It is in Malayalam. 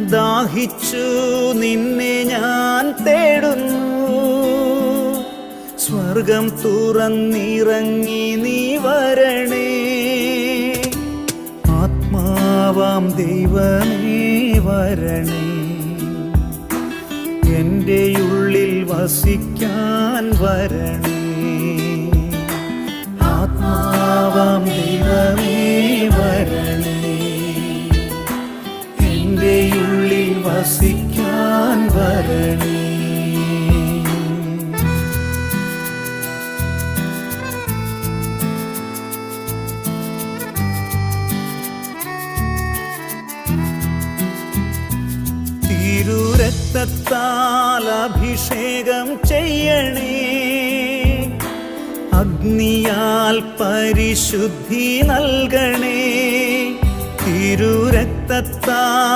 ദാഹിച്ചു നിന്നെ ഞാൻ തേടുന്നു. സ്വർഗം തുറന്നിറങ്ങി നീ വരണേ. ആത്മാവാം ദൈവമേ വരണേ. എൻ്റെ ഉള്ളിൽ വസിക്കാൻ വരണേ. ആത്മാവാം ദൈവമേ വരണേ. എൻ്റെ ഉള്ളിൽ വസിക്കാൻ വരണേ. തിരുരക്തത്താൽ അഭിഷേകം ചെയ്യണേ. അഗ്നിയാൽ പരിശുദ്ധി നൽകണേ. തിരുരക്തത്താൽ